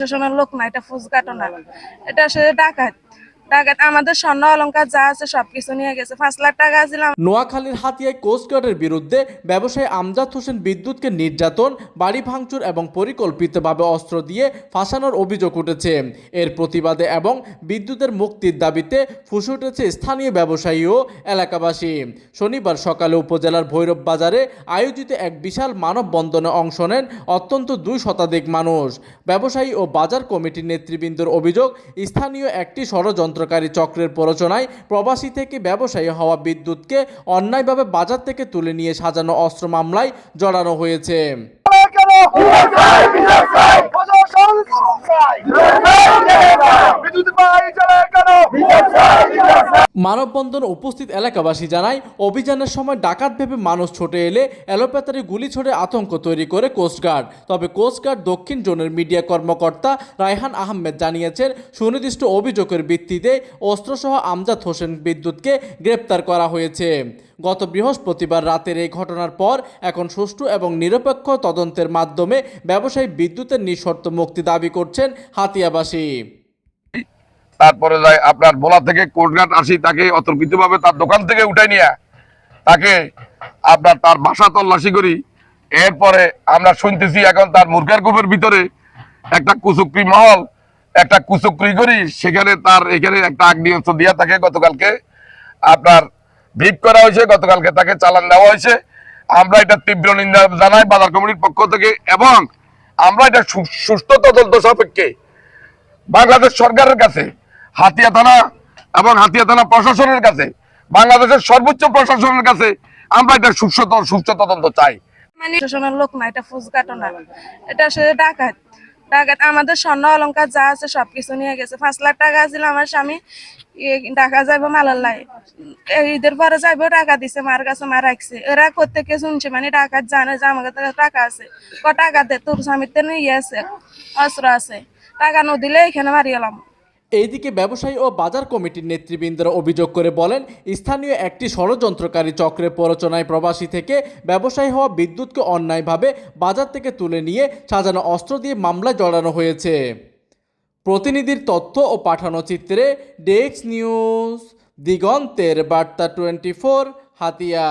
প্রশাসনের লোক না, এটা ফুসকাটো না, এটা আসলে ডাকাত। আমাদের স্বর্ণ অলংকার যা আছে সবকিছু নিয়ে গেছে। 5 লাখ টাকা ছিল। নোয়াখালীর হাতিয়ায় কোস্টগার্ডের বিরুদ্ধে ব্যবসায়ী আমজাদ হোসেন বিদ্যুৎকে নির্যাতন, বাড়ি ভাঙচুর এবং পরিকল্পিতভাবে অস্ত্র দিয়ে ফাঁসানোর অভিযোগ উঠেছে। এর প্রতিবাদে এবং বিদ্যুতের মুক্তির দাবিতে ফুঁসে উঠেছে স্থানীয় ব্যবসায়ী ও এলাকাবাসী। শনিবার সকালে উপজেলার ভৈরব বাজারে আয়োজিত এক বিশাল মানববন্ধনে অংশ নেন অত্যন্ত 2 শতাধিক মানুষ। ব্যবসায়ী ও বাজার কমিটির নেতৃবৃন্দের অভিযোগ, স্থানীয় একটি ষড়যন্ত্রকারী চক্রের প্ররোচনায় প্রবাসী থেকে ব্যবসায়ী হওয়া বিদ্যুৎকে অন্যায়ভাবে বাজার থেকে তুলে নিয়ে সাজানো অস্ত্র মামলায় জড়ানো হয়েছে। মানববন্ধনে উপস্থিত এলাকাবাসী জানায়, অভিযানের সময় ডাকাত ভেবে মানুষ ছুটে এলে এলোপাতাড়ি গুলি ছোড়ে আতঙ্ক তৈরি করে কোস্টগার্ড। তবে কোস্টগার্ড দক্ষিণ জোনের মিডিয়া কর্মকর্তা রায়হান আহমেদ জানিয়েছেন, সুনির্দিষ্ট অভিযোগের ভিত্তিতে অস্ত্রসহ আমজাদ হোসেন বিদ্যুৎকে গ্রেপ্তার করা হয়েছে। গত বৃহস্পতিবার রাতের এই ঘটনার পর এখন সুষ্ঠু এবং নিরপেক্ষ তদন্তের মাধ্যমে ব্যবসায়ী বিদ্যুতের নিঃশর্ত মুক্তি দাবি করছেন হাতিয়াবাসী। তারপরে যায় আপনার ভোলা থেকে কোর্টঘাট আসি, তাকে অতর্কিতভাবে তার দোকান থেকে উঠাই নিয়ে তাকে আপনার তার বাসা তল্লাশি করি। এরপরে আমরা শুনতেছি এখন তার মুরগার কূপের ভিতরে একটা কুচক্রি মহল, একটা কুচক্রি করি, সেখানে তার এখানে একটা আগ্নেয়াস্ত্র দিয়া তাকে গতকালকে আপনার ভিপ করা হয়েছে, গতকালকে তাকে চালান দেওয়া হয়েছে। আমরা এটা তীব্র নিন্দা জানাই বাজার কমিটির পক্ষ থেকে, এবং আমরা এটা সুষ্ঠু তদন্ত সাপেক্ষে বাংলাদেশ সরকারের কাছে, হাতিয়া থানা এবং হাতিয়া থানা প্রশাসনের কাছে, বাংলাদেশের সর্বোচ্চ প্রশাসনের কাছে আমরা এটা সুষ্ঠু তদন্ত চাই। মানে প্রশাসনের লোক না, এটা ফুসকাটো না, এটা আসলে ডাকাত। আমাদের স্বর্ণ অলংকার যা আছে সবকিছু নিয়ে গেছে। 5 লাখ টাকা ছিল। আমার স্বামী ঢাকা যাইবো মালাল্লাই, ঈদের পরে যাইবো, টাকা দিছে মার কাছে, মা রাখছে। এরা প্রত্যেকে শুনছে, মানে ডাকাত জানে যে আমার কাছে টাকা আছে। টাকা দে, তোর স্বামীর তো ইয়ে আছে, অস্ত্র আছে, টাকা ন দিলে এখানে মারি এলাম। এইদিকে ব্যবসায়ী ও বাজার কমিটির নেতৃবৃন্দরা অভিযোগ করে বলেন, স্থানীয় একটি ষড়যন্ত্রকারী চক্রের প্ররোচনায় প্রবাসী থেকে ব্যবসায়ী হওয়া বিদ্যুৎকে অন্যায়ভাবে বাজার থেকে তুলে নিয়ে সাজানো অস্ত্র দিয়ে মামলায় জড়ানো হয়েছে। প্রতিনিধির তথ্য ও পাঠানো চিত্রে ডেস্ক নিউজ, দিগন্তের বার্তা 24, হাতিয়া।